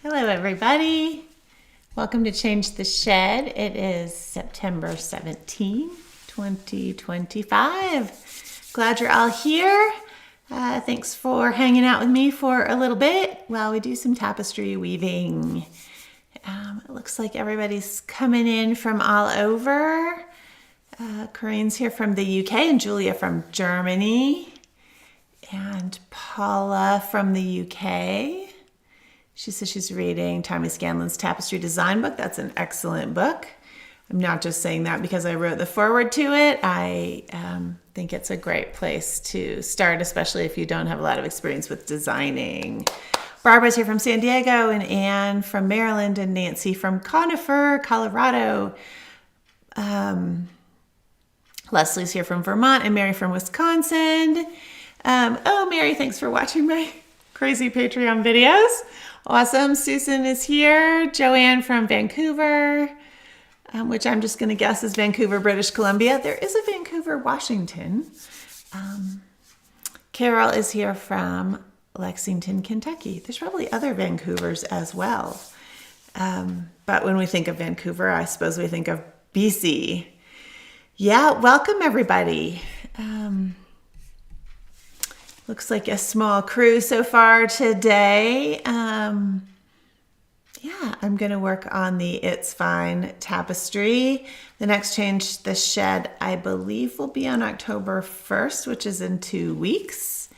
Hello everybody. Welcome to Change the Shed. It is September 17, 2025. Glad you're all here. Thanks for hanging out with me for a little bit while we do some tapestry weaving. It looks like everybody's coming in from all over. Corinne's here from the UK and Julia from Germany and Paula from the UK. She says she's reading Tammy Scanlon's Tapestry Design book. That's an excellent book. I'm not just saying that because I wrote the foreword to it. I think it's a great place to start, especially if you don't have a lot of experience with designing. Barbara's here from San Diego, and Anne from Maryland, and Nancy from Conifer, Colorado. Leslie's here from Vermont, and Mary from Wisconsin. Mary, thanks for watching my crazy Patreon videos. Awesome. Susan is here. Joanne from Vancouver, which I'm just going to guess is Vancouver, British Columbia. There is a Vancouver, Washington. Carol is here from Lexington, Kentucky. There's probably other Vancouvers as well. But when we think of Vancouver, I suppose we think of BC. Yeah, welcome everybody. Looks like a small crew so far today. I'm going to work on the It's Fine tapestry. The next Change the Shed, I believe, will be on October 1st, which is in 2 weeks.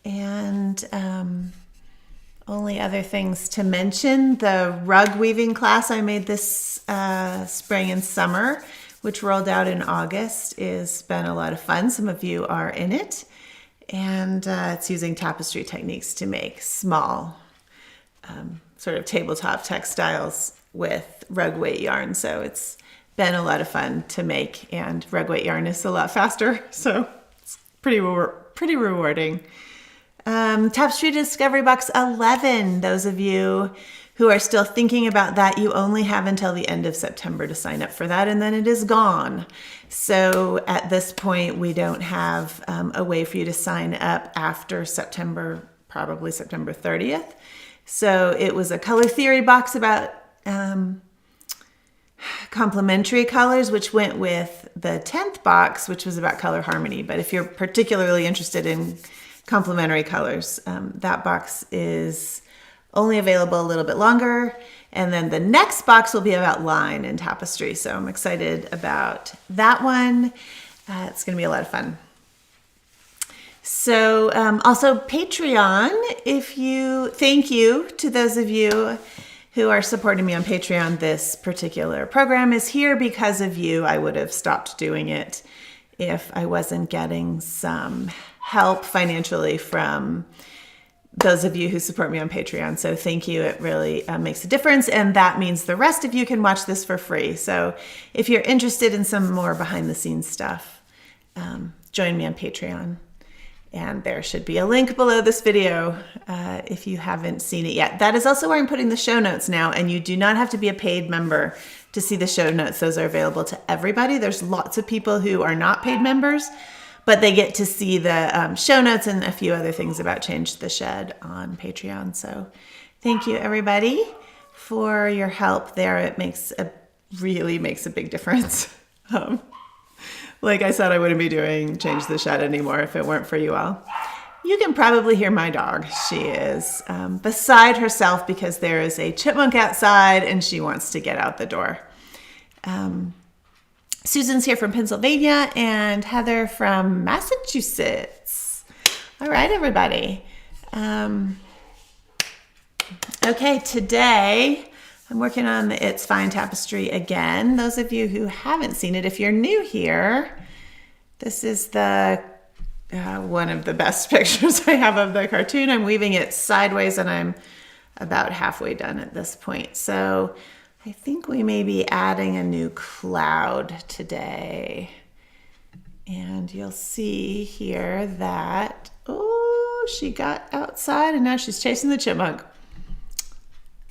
And only other things to mention, the rug weaving class I made this spring and summer, which rolled out in August, has been a lot of fun. Some of you are in it. And it's using tapestry techniques to make small sort of tabletop textiles with rug weight yarn. So it's been a lot of fun to make, and rug weight yarn is a lot faster. So it's pretty rewarding. Tapestry Discovery Box 11. Those of you who are still thinking about that, you only have until the end of September to sign up for that, and then it is gone. So at this point, we don't have a way for you to sign up after September, probably September 30th. So it was a color theory box about complementary colors, which went with the 10th box, which was about color harmony. But if you're particularly interested in complementary colors, that box is only available a little bit longer. And then the next box will be about line and tapestry. So I'm excited about that one. It's going to be a lot of fun. So also Patreon, thank you to those of you who are supporting me on Patreon. This particular program is here because of you. I would have stopped doing it if I wasn't getting some help financially from those of you who support me on Patreon. So thank you. It really makes a difference. And that means the rest of you can watch this for free. So if you're interested in some more behind the scenes stuff, join me on Patreon. And there should be a link below this video if you haven't seen it yet. That is also where I'm putting the show notes now. And you do not have to be a paid member to see the show notes. Those are available to everybody. There's lots of people who are not paid members, but they get to see the show notes and a few other things about Change the Shed on Patreon. So thank you, everybody, for your help there. It really makes a big difference. Like I said, I wouldn't be doing Change the Shed anymore if it weren't for you all. You can probably hear my dog. She is beside herself because there is a chipmunk outside and she wants to get out the door. Susan's here from Pennsylvania and Heather from Massachusetts. All right, everybody. Okay, today I'm working on the It's Fine tapestry again. Those of you who haven't seen it, if you're new here, this is the one of the best pictures I have of the cartoon. I'm weaving it sideways and I'm about halfway done at this point. So I think we may be adding a new cloud today. And you'll see here that, she got outside and now she's chasing the chipmunk.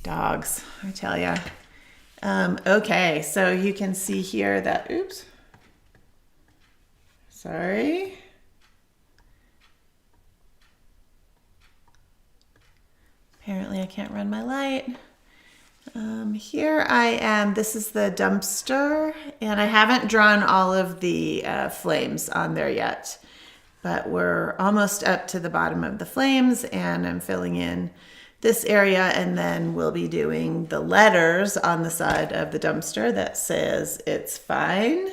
Dogs, I tell ya. Okay, so you can see here that, sorry. Apparently I can't run my light. Here I am, this is the dumpster, and I haven't drawn all of the flames on there yet, but we're almost up to the bottom of the flames, and I'm filling in this area, and then we'll be doing the letters on the side of the dumpster that says it's fine.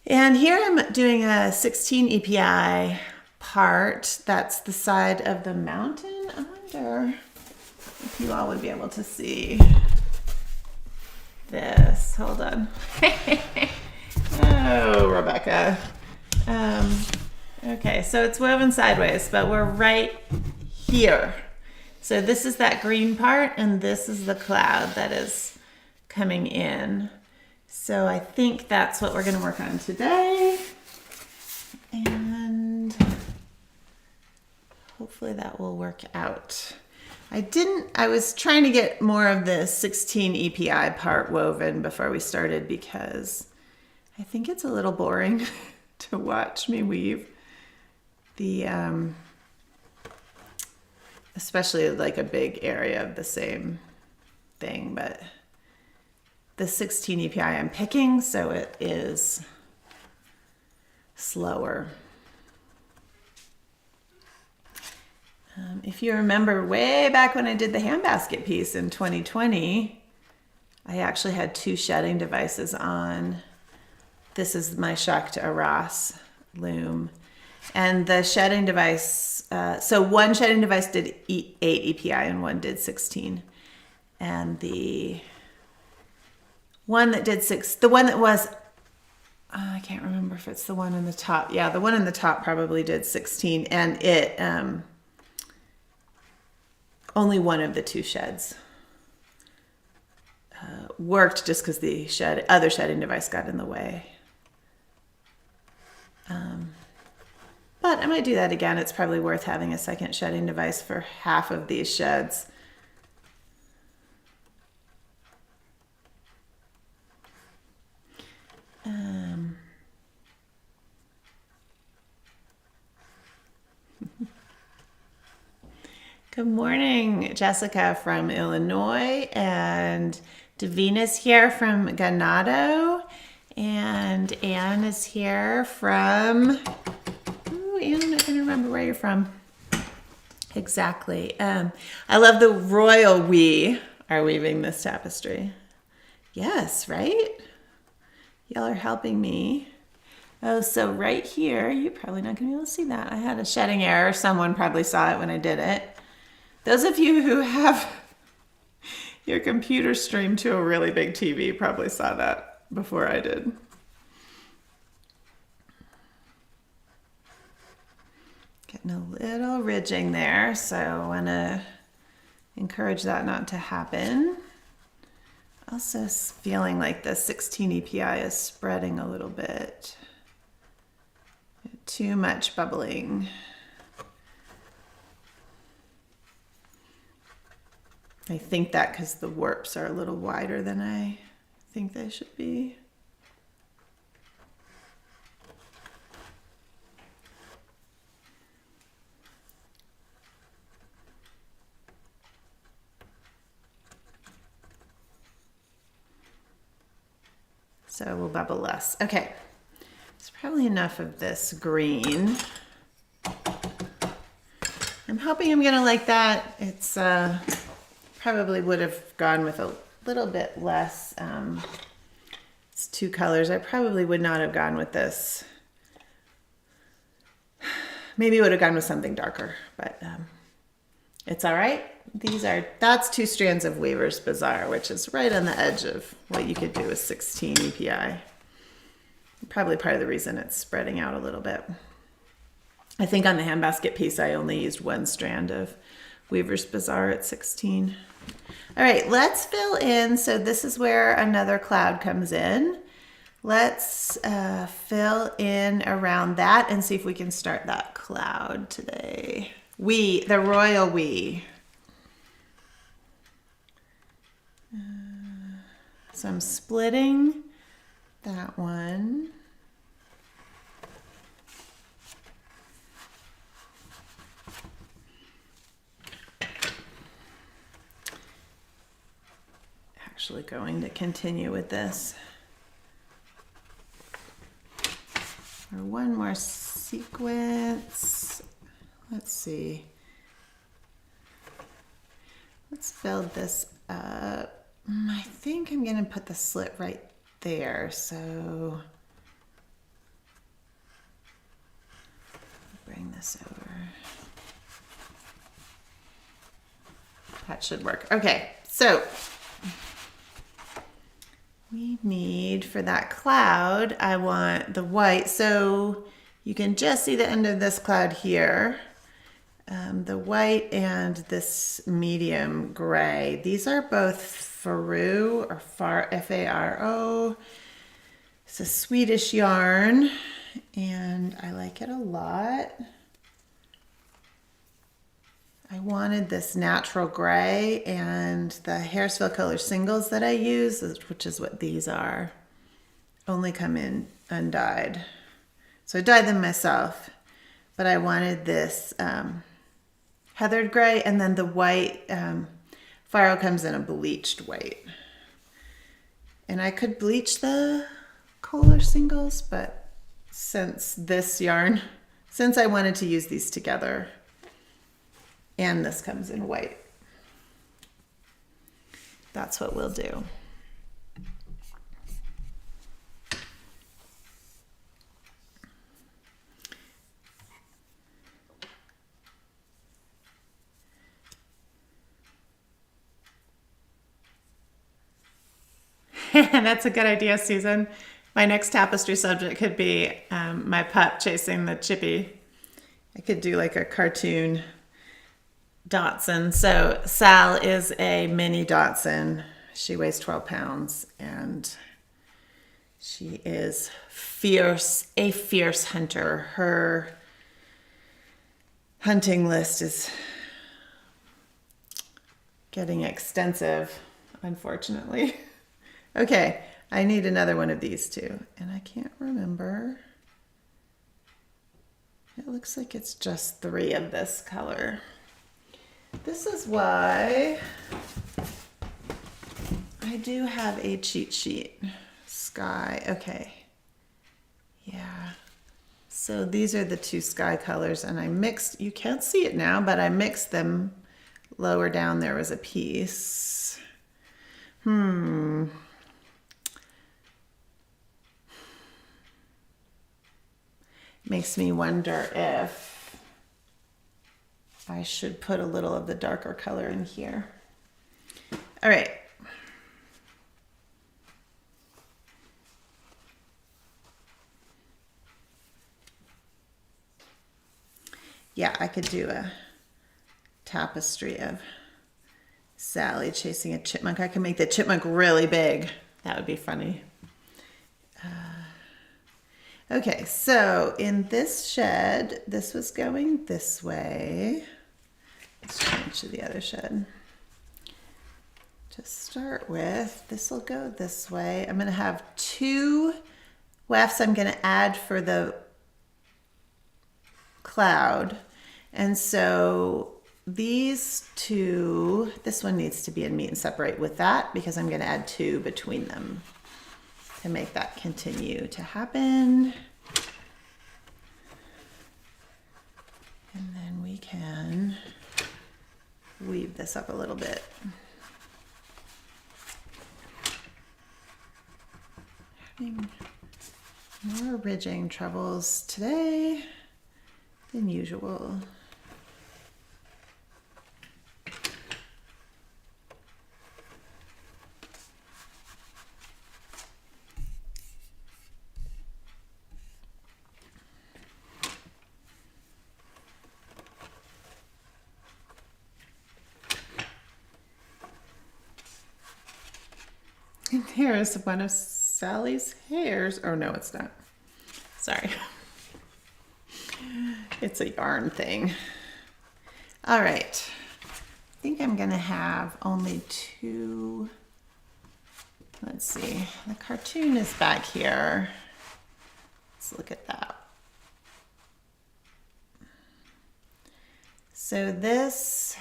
And here I'm doing a 16 EPI part. That's the side of the mountain. I wonder if you all would be able to see this. Hold on. Oh, Rebecca. Okay, so it's woven sideways, but we're right here. So this is that green part, and this is the cloud that is coming in. So I think that's what we're going to work on today. And hopefully that will work out. I was trying to get more of the 16 EPI part woven before we started because I think it's a little boring to watch me weave the, especially like a big area of the same thing, but the 16 EPI I'm picking, so it is slower. If you remember way back when I did the handbasket piece in 2020, I actually had 2 shedding devices on. This is my Shakta Aras loom. And the shedding device, so one shedding device did 8 EPI and one did 16. And the one that did the one that was, I can't remember if it's the one in the top. Yeah, the one in the top probably did 16, and it, only one of the 2 sheds worked just because the other shedding device got in the way. But I might do that again. It's probably worth having a second shedding device for half of these sheds. Good morning, Jessica from Illinois, and Davina's here from Ganado, and Anne is here from, Anne, I'm not going to remember where you're from exactly. I love the royal we are weaving this tapestry. Yes, right? Y'all are helping me. Oh, so right here, you're probably not going to be able to see that. I had a shedding error. Someone probably saw it when I did it. Those of you who have your computer streamed to a really big TV probably saw that before I did. Getting a little ridging there, so I want to encourage that not to happen. Also feeling like the 16 EPI is spreading a little bit. Too much bubbling. I think that because the warps are a little wider than I think they should be. So we'll bubble less. Okay, it's probably enough of this green. I'm hoping I'm gonna like that. It's probably would have gone with a little bit less. It's 2 colors. I probably would not have gone with this. Maybe would have gone with something darker, but it's all right. That's 2 strands of Weaver's Bazaar, which is right on the edge of what you could do with 16 EPI. Probably part of the reason it's spreading out a little bit. I think on the handbasket piece, I only used 1 strand of Weaver's Bazaar at 16. All right, let's fill in. So this is where another cloud comes in. Let's fill in around that and see if we can start that cloud today. The royal we. So I'm splitting that one. actually going to continue with this. For one more sequence, let's see. Let's build this up. I think I'm gonna put the slit right there, so bring this over. That should work. Okay, so we need, for that cloud, I want the white. So you can just see the end of this cloud here. The white and this medium gray. These are both Faro, or F-A-R-O. It's a Swedish yarn, and I like it a lot. I wanted this natural gray, and the Harrisville Color singles that I use, which is what these are, only come in undyed. So I dyed them myself, but I wanted this heathered gray, and then the white, Faro comes in a bleached white. And I could bleach the Color singles, but since I wanted to use these together, and this comes in white, that's what we'll do. That's a good idea, Susan. My next tapestry subject could be my pup chasing the chippy. I could do like a cartoon Dachshund. So Sal is a mini Dachshund. She weighs 12 pounds, and she is a fierce hunter. Her hunting list is getting extensive, unfortunately. Okay, I need another one of these too, and I can't remember. It looks like it's just 3 of this color. This is why I do have a cheat sheet. Sky, okay. Yeah. So these are the 2 sky colors, and I mixed, you can't see it now, but I mixed them. Lower down there was a piece. Makes me wonder if I should put a little of the darker color in here. All right. Yeah, I could do a tapestry of Sally chasing a chipmunk. I could make the chipmunk really big. That would be funny. Okay, so in this shed, this was going this way. Let's change to the other shed. To start with, this will go this way. I'm going to have 2 wefts I'm going to add for the cloud. And so these 2, this one needs to be in meet and separate with that, because I'm going to add 2 between them to make that continue to happen. And then we can weave this up a little bit. Having more ridging troubles today than usual. And here's one of Sally's hairs. Oh, no, it's not. Sorry. It's a yarn thing. All right. I think I'm going to have only 2. Let's see. The cartoon is back here. Let's look at that. So this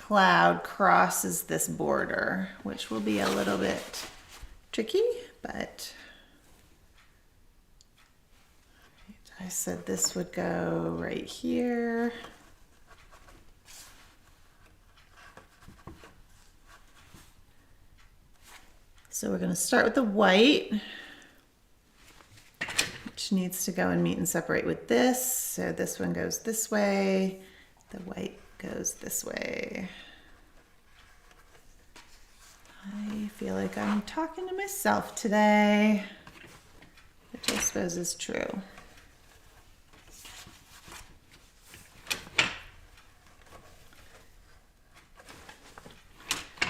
cloud crosses this border, which will be a little bit tricky, but I said this would go right here. So we're going to start with the white, which needs to go and meet and separate with this. So this one goes this way, the white goes this way. I feel like I'm talking to myself today, which I suppose is true.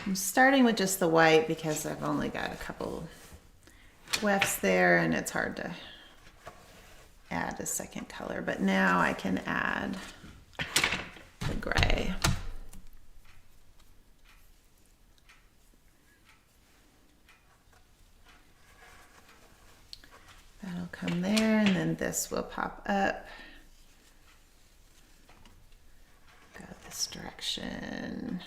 I'm starting with just the white because I've only got a couple wefts there and it's hard to add a second color, but now I can add the gray. That'll come there, and then this will pop up. Go this direction.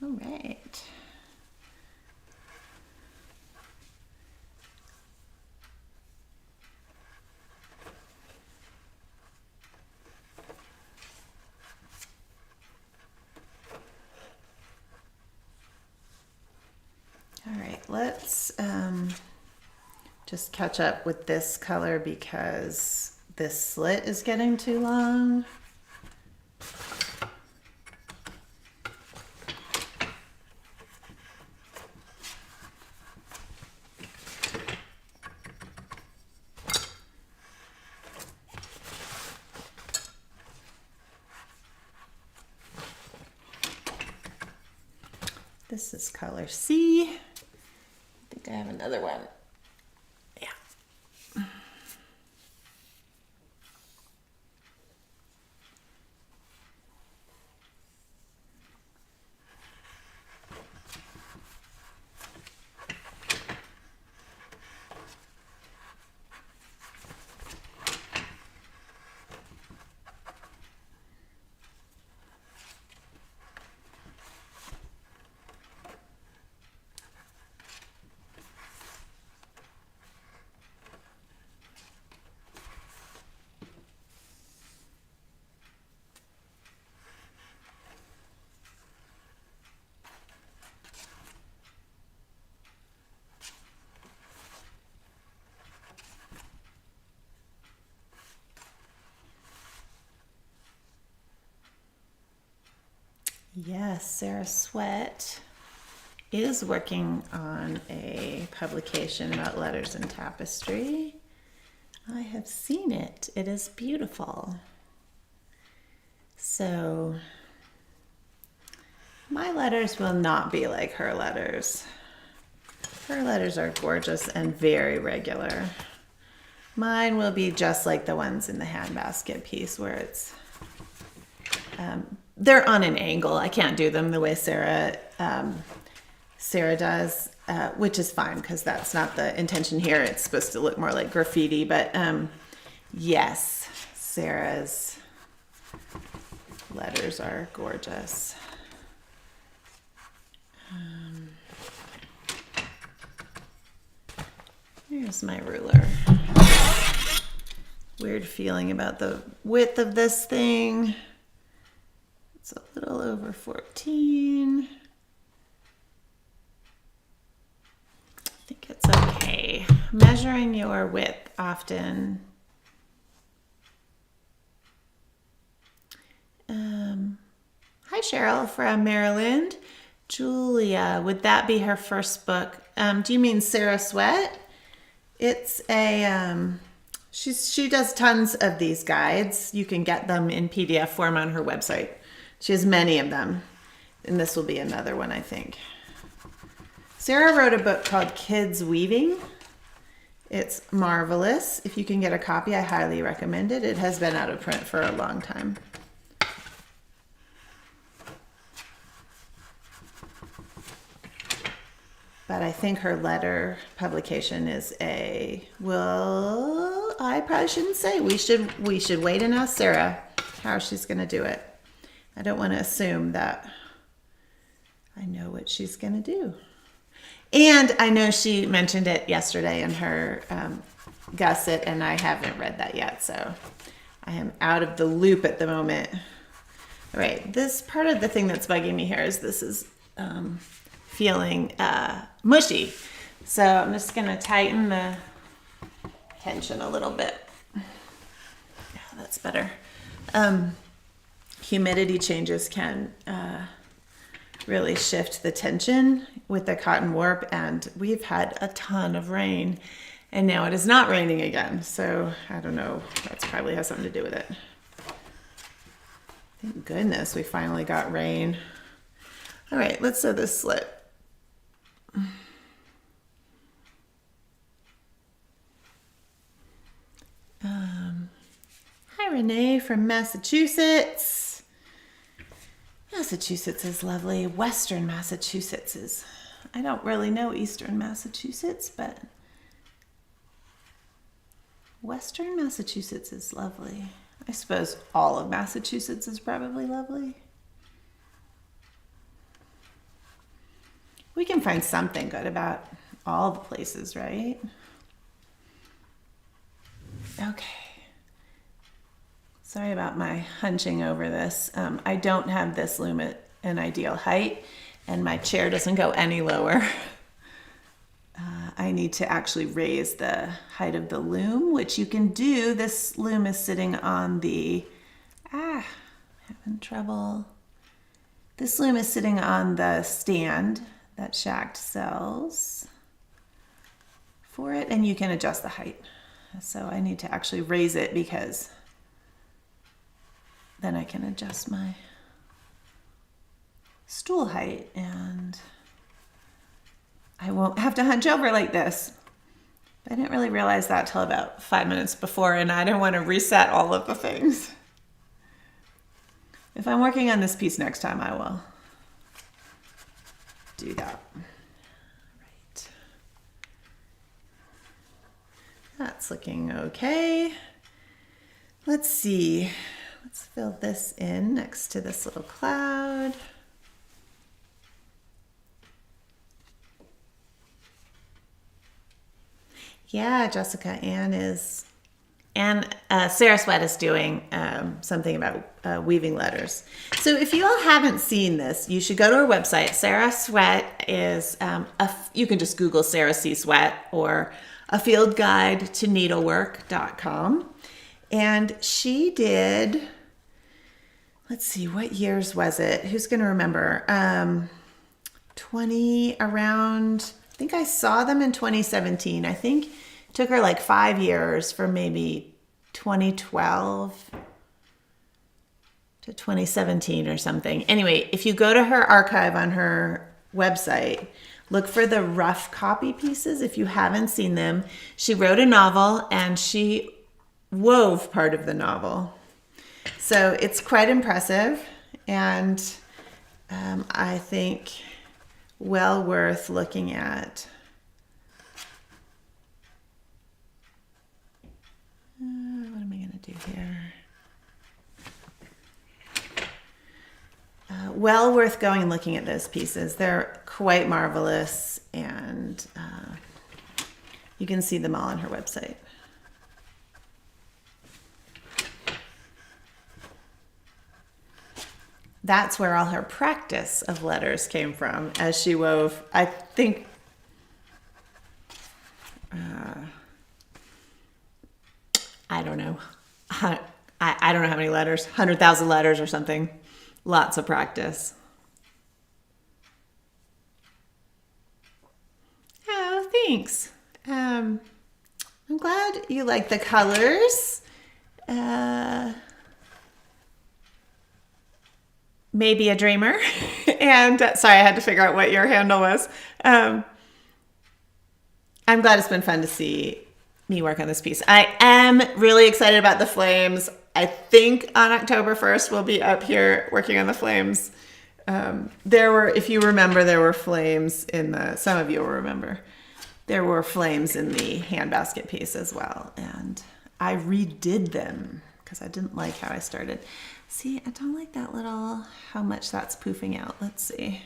All right. All right, let's just catch up with this color because this slit is getting too long. This is color C. I think I have another one. Yeah. Yes, Sarah Sweat is working on a publication about letters and tapestry. I have seen it. It is beautiful. So my letters will not be like her letters. Her letters are gorgeous and very regular. Mine will be just like the ones in the handbasket piece where it's they're on an angle. I can't do them the way Sarah does, which is fine because that's not the intention here. It's supposed to look more like graffiti, but yes, Sarah's letters are gorgeous. Here's my ruler. Weird feeling about the width of this thing. It's a little over 14. I think it's okay. Measuring your width often. Hi, Cheryl from Maryland. Julia, would that be her first book? Do you mean Sarah Sweat? It's a, she does tons of these guides. You can get them in PDF form on her website. She has many of them, and this will be another one, I think. Sarah wrote a book called Kids Weaving, It's marvelous. If you can get a copy, I highly recommend it. It has been out of print for a long time. But I think her letter publication is well, I probably shouldn't say. We should wait and ask Sarah how she's going to do it. I don't want to assume that I know what she's going to do. And I know she mentioned it yesterday in her gusset, and I haven't read that yet, so I am out of the loop at the moment. All right, this part of the thing that's bugging me here is this is feeling mushy. So I'm just going to tighten the tension a little bit. Yeah, that's better. Humidity changes can really shift the tension with the cotton warp, and we've had a ton of rain, and now it is not raining again. So I don't know, that's probably has something to do with it. Thank goodness we finally got rain. All right, let's sew this slit. Hi, Renee from Massachusetts. Massachusetts is lovely. Western Massachusetts is, I don't really know Eastern Massachusetts, but Western Massachusetts is lovely. I suppose all of Massachusetts is probably lovely. We can find something good about all the places, right? Okay. Sorry about my hunching over this. I don't have this loom at an ideal height, and my chair doesn't go any lower. I need to actually raise the height of the loom, which you can do. This loom is sitting on the, having trouble. This loom is sitting on the stand that Shacked sells for it, and you can adjust the height. So I need to actually raise it because then I can adjust my stool height and I won't have to hunch over like this. I didn't really realize that till about 5 minutes before, and I didn't want to reset all of the things. If I'm working on this piece next time, I will do that. Right. That's looking okay. Let's see. Let's fill this in next to this little cloud. Yeah, Jessica, Anne Sarah Sweat is doing something about weaving letters. So if you all haven't seen this, you should go to her website. Sarah Sweat is, you can just Google Sarah C. Sweat or a field guide to needlework.com. And she did, let's see, what years was it? Who's going to remember? I think I saw them in 2017. I think it took her like 5 years from maybe 2012 to 2017 or something. Anyway, if you go to her archive on her website, look for the rough copy pieces. If you haven't seen them, she wrote a novel and she wove part of the novel. So it's quite impressive, and I think well worth looking at. What am I going to do here? Well worth going and looking at those pieces. They're quite marvelous, and you can see them all on her website. That's where all her practice of letters came from as she wove, I think, I don't know. I don't know how many letters, 100,000 letters or something. Lots of practice. Oh, thanks. I'm glad you like the colors. Maybe a dreamer. And sorry, I had to figure out what your handle was. I'm glad it's been fun to see me work on this piece. I am really excited about the flames. I think on October 1st, we'll be up here working on the flames. If you remember, there were flames some of you will remember, there were flames in the handbasket piece as well. And I redid them because I didn't like how I started. See, I don't like that how much that's poofing out. Let's see.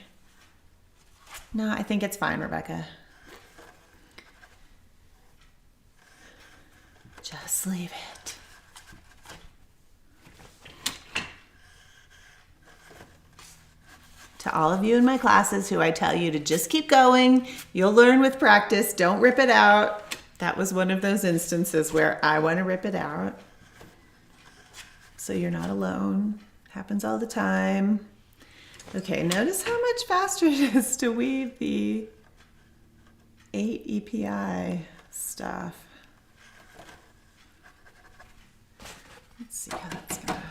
No, I think it's fine, Rebecca. Just leave it. To all of you in my classes who I tell you to just keep going, you'll learn with practice, don't rip it out. That was one of those instances where I want to rip it out. So you're not alone. Happens all the time. Okay, notice how much faster it is to weave the 8 EPI stuff. Let's see how that's gonna...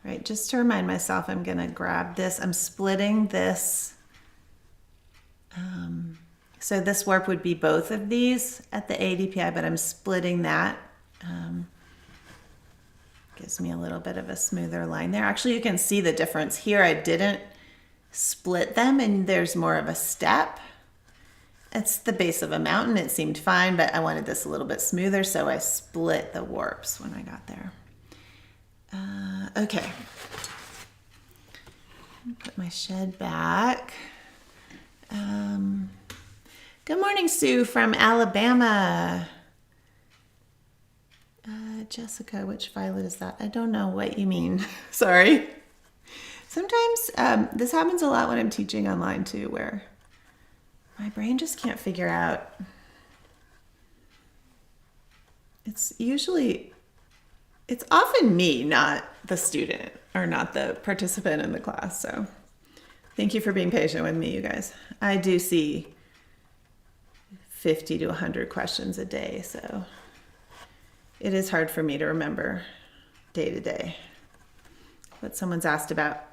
All right, just to remind myself, I'm gonna grab this. I'm splitting this. So this warp would be both of these at the 8 EPI, but I'm splitting that. Gives me a little bit of a smoother line there. Actually, you can see the difference here. I didn't split them and there's more of a step. It's the base of a mountain. It seemed fine, but I wanted this a little bit smoother, so I split the warps when I got there. Okay. Put my shed back. Good morning, Sue from Alabama. Jessica, which violet is that? I don't know what you mean. Sorry. Sometimes this happens a lot when I'm teaching online too, where my brain just can't figure out. It's often me, not the student or not the participant in the class. So thank you for being patient with me, you guys. I do see 50 to 100 questions a day, so it is hard for me to remember day to day what someone's asked about.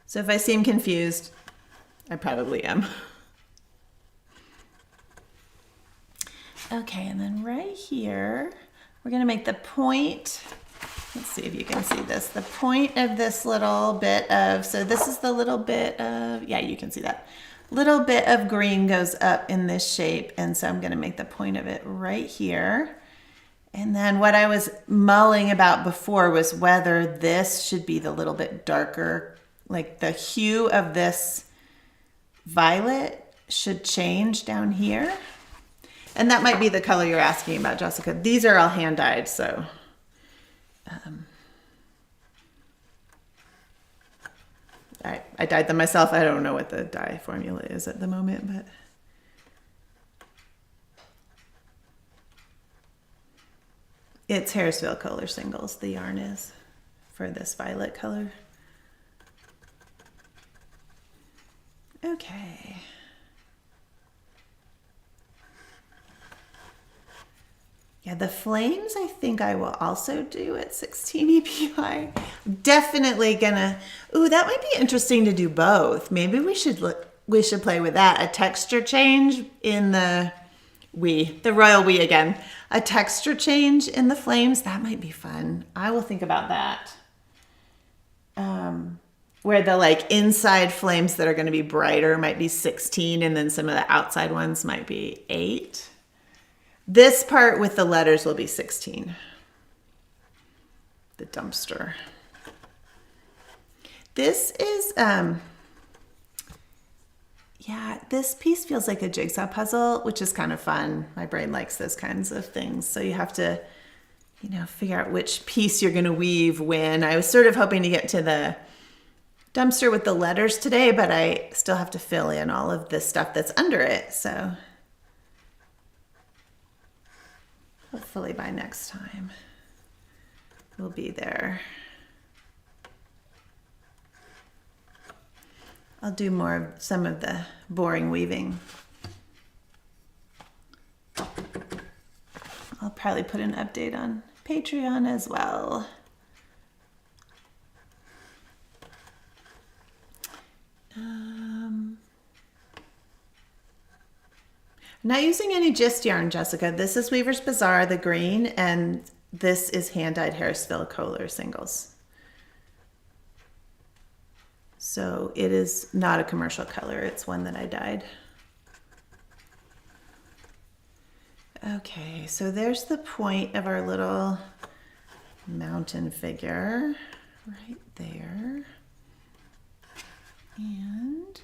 So if I seem confused, I probably am. Okay, and then right here, we're gonna make the point. Let's see if you can see this. The point of this little bit of, so this is the little bit of, yeah, you can see that. Little bit of green goes up in this shape, and so I'm gonna make the point of it right here. And then what I was mulling about before was whether this should be the little bit darker, like the hue of this violet should change down here. And that might be the color you're asking about, Jessica. These are all hand dyed, so. I dyed them myself. I don't know what the dye formula is at the moment, but. It's Harrisville Color Singles, the yarn is, for this violet color. Okay. Yeah, the flames I think I will also do at 16 EPI. Definitely gonna, ooh, that might be interesting to do both. Maybe we should play with that. A texture change in the royal we again. A texture change in the flames, that might be fun. I will think about that. Where the like inside flames that are gonna be brighter might be 16 and then some of the outside ones might be 8. This part with the letters will be 16. The dumpster. This is, yeah, this piece feels like a jigsaw puzzle, which is kind of fun. My brain likes those kinds of things. So you have to, figure out which piece you're going to weave when. I was sort of hoping to get to the dumpster with the letters today, but I still have to fill in all of the stuff that's under it. So hopefully by next time we'll be there. I'll do more of some of the boring weaving. I'll probably put an update on Patreon as well. I'm not using any gist yarn, Jessica. This is Weaver's Bazaar, the green, and this is hand-dyed Harrisville Kohler singles. So it is not a commercial color. It's one that I dyed. Okay, so there's the point of our little mountain figure right there. And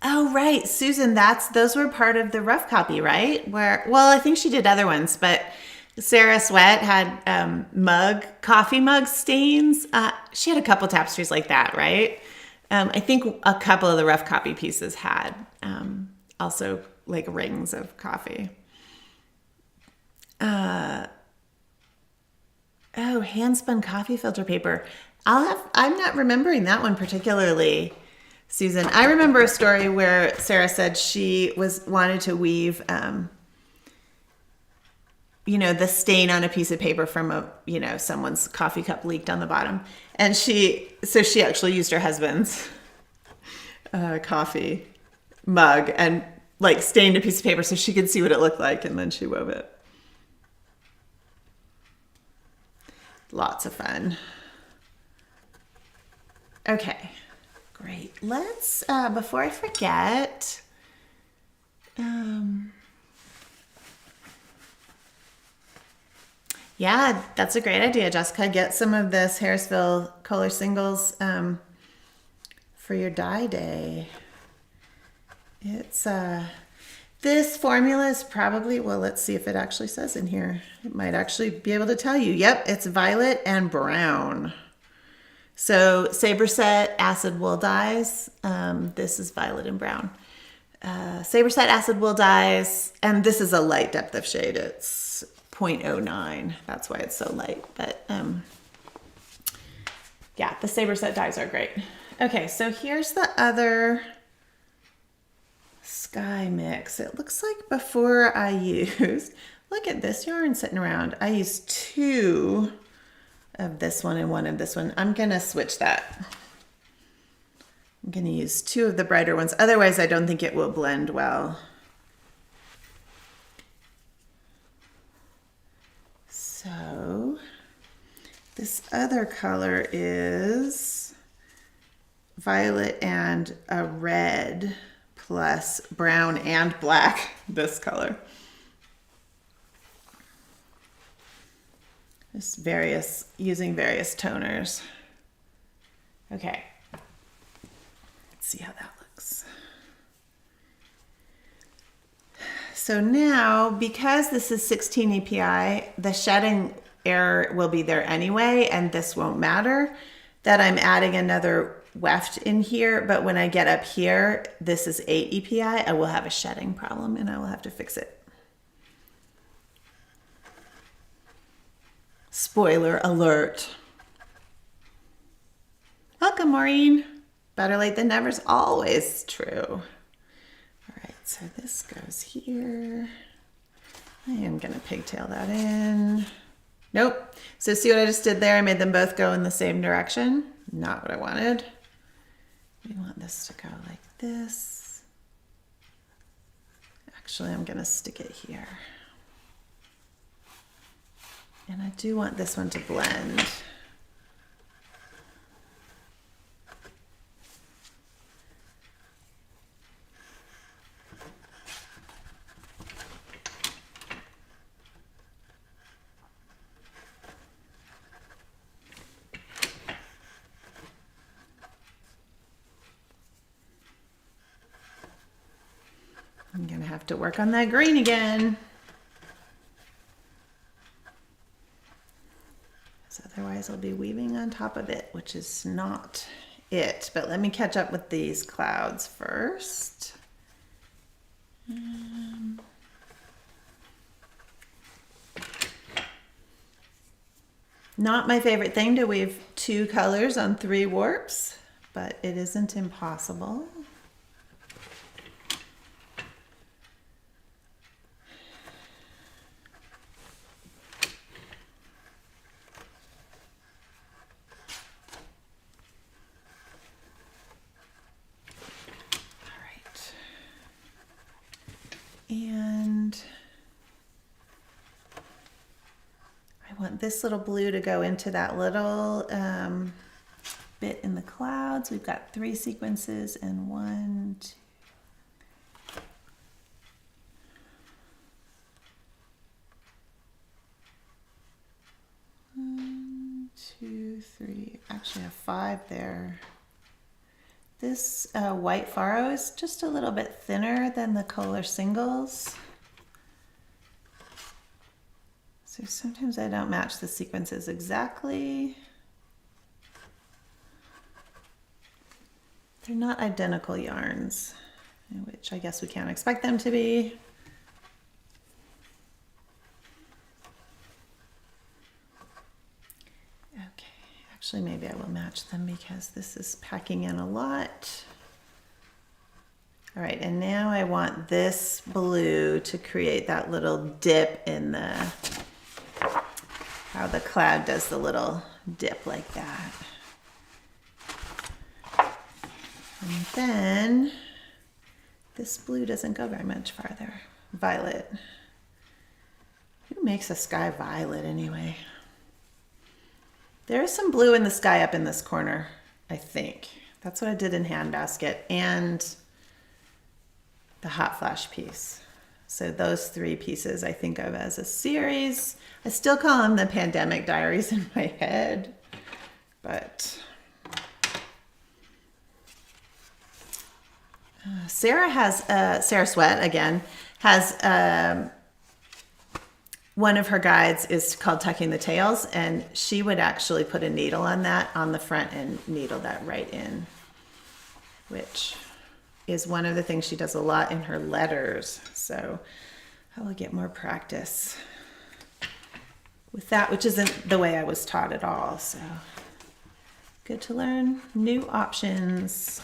oh, right, Susan, those were part of the rough copy, right? Well, I think she did other ones, but Sarah Sweat had coffee mug stains. She had a couple tapestries like that, right? I think a couple of the rough copy pieces had also like rings of coffee. Hand spun coffee filter paper. I'm not remembering that one particularly, Susan. I remember a story where Sarah said she wanted to weave, the stain on a piece of paper from someone's coffee cup leaked on the bottom. And she actually used her husband's coffee mug and like stained a piece of paper so she could see what it looked like, and then she wove it. Lots of fun. Okay, great. Let's, before I forget, yeah, that's a great idea, Jessica. Get some of this Harrisville Kohler singles for your dye day. It's this formula is probably, well, let's see if it actually says in here. It might actually be able to tell you. Yep, it's violet and brown. So Saberset acid wool dyes. This is violet and brown. Saberset acid wool dyes, and this is a light depth of shade. It's 0.09. That's why it's so light. But yeah, the Saberset dyes are great. Okay, so here's the other Sky mix. It looks like before I used, look at this yarn sitting around. I used 2 of this one and 1 of this one. I'm gonna switch that. I'm gonna use 2 of the brighter ones. Otherwise, I don't think it will blend well. So this other color is violet and a red plus brown and black, this color. Just using various toners. Okay, let's see how that looks. So now, because this is 16 API, the shedding error will be there anyway, and this won't matter that I'm adding another weft in here, but when I get up here, this is 8 EPI, I will have a shedding problem and I will have to fix it. Spoiler alert. Welcome, Maureen. Better late than never is always true. All right, so this goes here. I am gonna pigtail that in. Nope. So see what I just did there? I made them both go in the same direction. Not what I wanted. We want this to go like this. Actually, I'm gonna stick it here. And I do want this one to blend. I'm gonna have to work on that green again. So otherwise I'll be weaving on top of it, which is not it. But let me catch up with these clouds first. Not my favorite thing to weave 2 colors on 3 warps, but it isn't impossible. And I want this little blue to go into that little bit in the clouds. We've got 3 sequences and 1, 2. 1, 2, 3. Actually, I have 5 there. This white faro is just a little bit thinner than the Kohler singles. So sometimes I don't match the sequences exactly. They're not identical yarns, which I guess we can't expect them to be. Okay, actually maybe I will match them because this is packing in a lot. All right, and now I want this blue to create that little dip in the, how the cloud does the little dip like that. And then this blue doesn't go very much farther. Violet. Who makes a sky violet anyway? There's some blue in the sky up in this corner, I think. That's what I did in Handbasket and the Hot Flash piece. So those 3 pieces I think of as a series. I still call them the Pandemic Diaries in my head, but Sarah has, Sarah Sweat again, has one of her guides is called Tucking the Tails, and she would actually put a needle on that on the front and needle that right in, which is one of the things she does a lot in her letters. So I will get more practice with that, which isn't the way I was taught at all. So good to learn new options.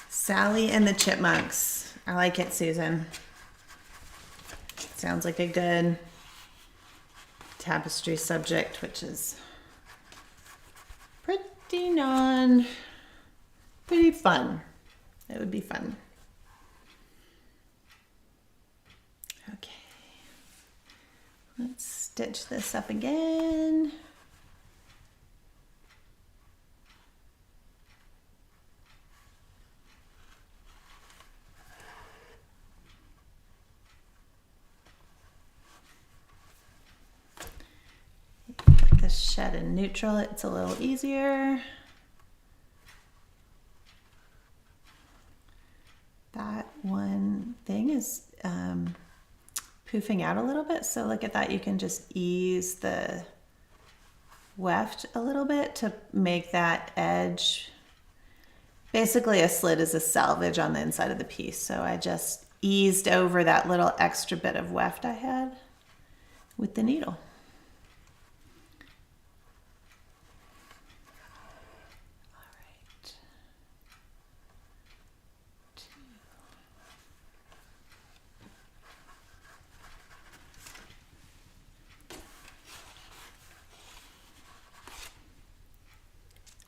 Sally and the Chipmunks. I like it, Susan. Sounds like a good tapestry subject, which is pretty fun. It would be fun. Okay. Let's stitch this up again. This shed in neutral, it's a little easier. That one thing is poofing out a little bit, so look at that. You can just ease the weft a little bit to make that edge. Basically a slit is a selvage on the inside of the piece, so I just eased over that little extra bit of weft I had with the needle.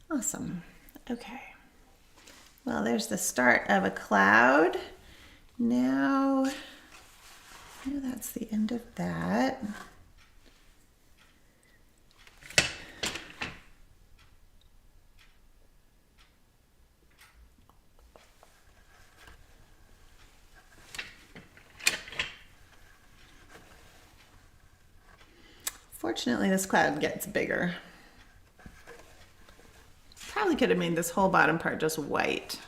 Awesome. Okay. Well, there's the start of a cloud. Now, that's the end of that. Fortunately, this cloud gets bigger. Probably could have made this whole bottom part just white.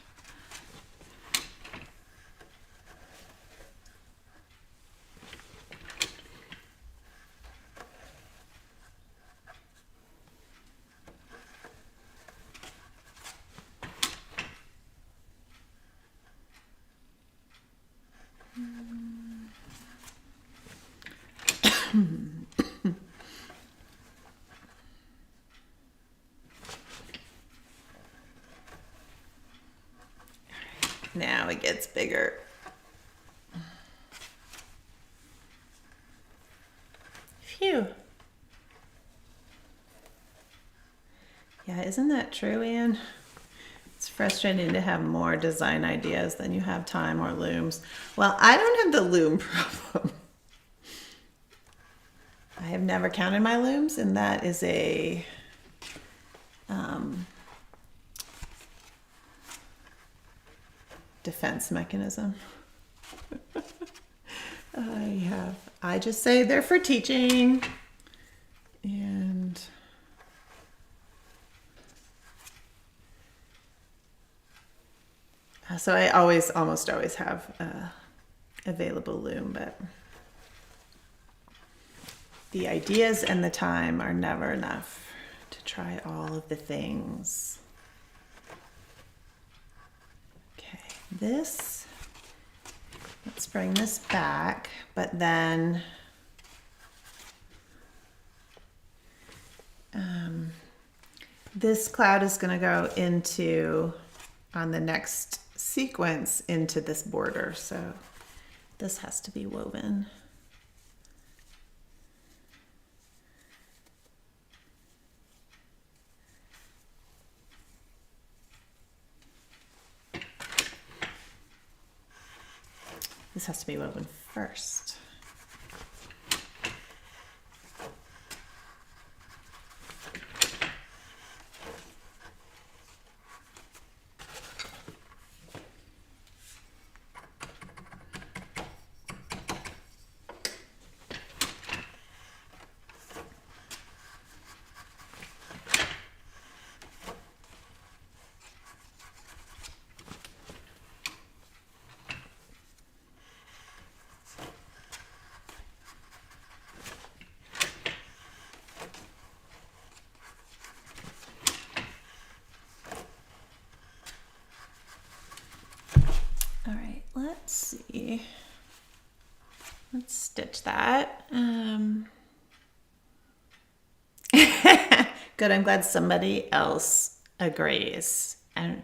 Now it gets bigger. Phew. Yeah, isn't that true, Anne? It's frustrating to have more design ideas than you have time or looms. Well, I don't have the loom problem. I have never counted my looms, and that is a defense mechanism. I just say they're for teaching, and so I almost always have available loom, but the ideas and the time are never enough to try all of the things. Okay, let's bring this back, but then this cloud is going to go into, on the next sequence, into this border. So this has to be woven. This has to be woven first. All right, let's see. Let's stitch that. Good, I'm glad somebody else agrees. And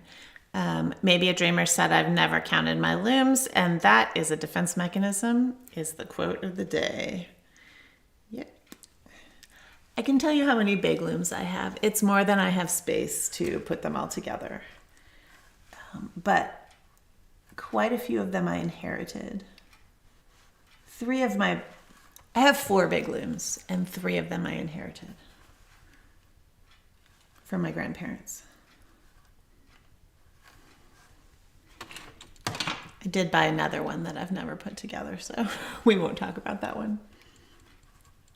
maybe a dreamer said, I've never counted my looms, and that is a defense mechanism, is the quote of the day. Yep. I can tell you how many big looms I have. It's more than I have space to put them all together. But quite a few of them I inherited. I have 4 big looms, and 3 of them I inherited from my grandparents. I did buy another one that I've never put together, so we won't talk about that one.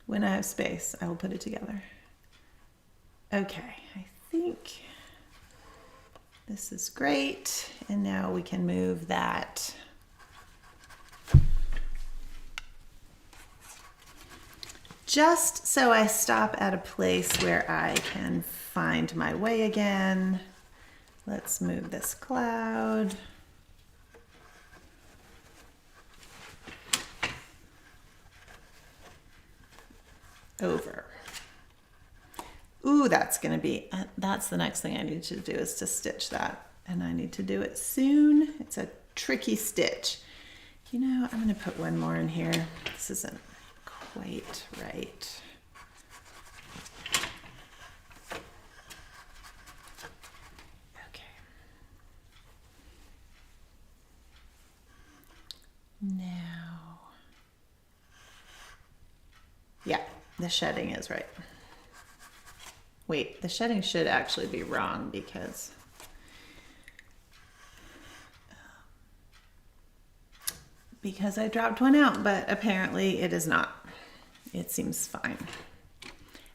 When I have space, I will put it together. Okay, I think this is great. And now we can move that just so I stop at a place where I can find my way again. Let's move this cloud. Over. Ooh, that's the next thing I need to do, is to stitch that. And I need to do it soon. It's a tricky stitch. You know, I'm going to put one more in here. This isn't quite right. Okay. Now, yeah, the shedding is right. Wait, the shedding should actually be wrong because I dropped one out, but apparently it is not. It seems fine.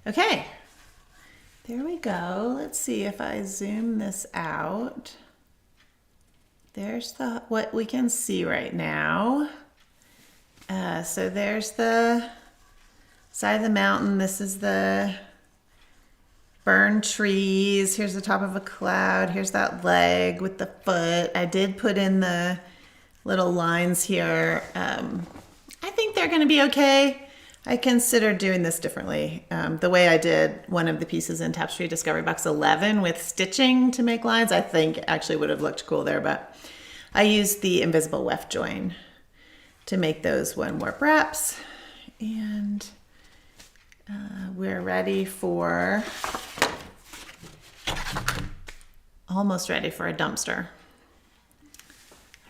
Okay, there we go. Let's see if I zoom this out. There's what we can see right now. So there's the side of the mountain. This is the burned trees. Here's the top of a cloud. Here's that leg with the foot. I did put in the little lines here. I think they're going to be okay. I considered doing this differently. The way I did one of the pieces in Tapestry Discovery Box 11 with stitching to make lines, I think actually would have looked cool there, but I used the invisible weft join to make those one warp wraps. And we're ready for, almost ready for a dumpster.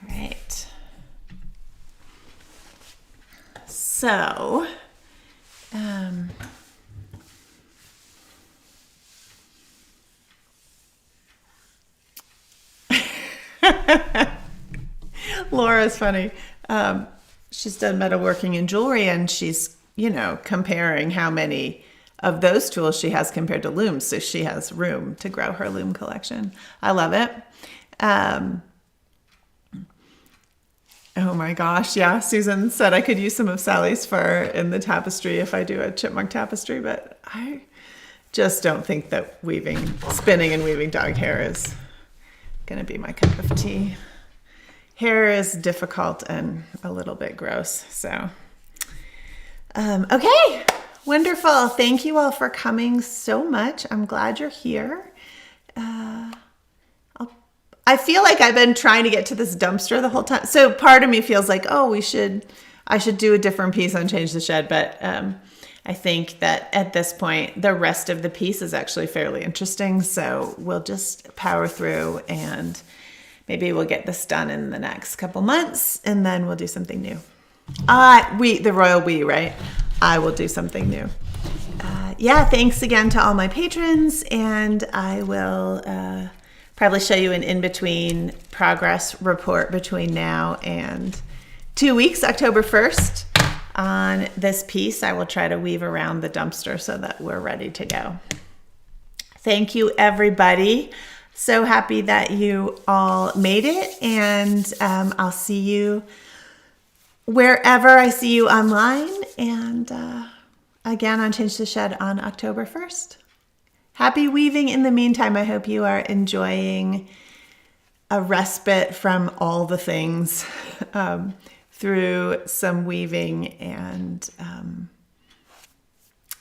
All right. So, Laura's funny. She's done metalworking and jewelry, and she's, comparing how many of those tools she has compared to looms. So she has room to grow her loom collection. I love it. Oh my gosh. Yeah. Susan said I could use some of Sally's fur in the tapestry if I do a chipmunk tapestry, but I just don't think that spinning and weaving dog hair is going to be my cup of tea. Hair is difficult and a little bit gross. So, okay. Wonderful. Thank you all for coming so much. I'm glad you're here. I feel like I've been trying to get to this dumpster the whole time. So part of me feels like, I should do a different piece on Change the Shed. But I think that at this point, the rest of the piece is actually fairly interesting. So we'll just power through, and maybe we'll get this done in the next couple months, and then we'll do something new. The royal we, right? I will do something new. Thanks again to all my patrons, and I will probably show you an in-between progress report between now and 2 weeks, October 1st. On this piece, I will try to weave around the dumpster so that we're ready to go. Thank you, everybody. So happy that you all made it, and I'll see you wherever I see you online, and again on Change the Shed on October 1st. Happy weaving in the meantime. I hope you are enjoying a respite from all the things through some weaving, and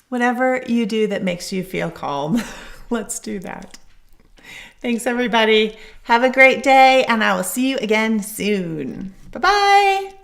whatever you do that makes you feel calm, let's do that. Thanks, everybody. Have a great day, and I will see you again soon. Bye-bye.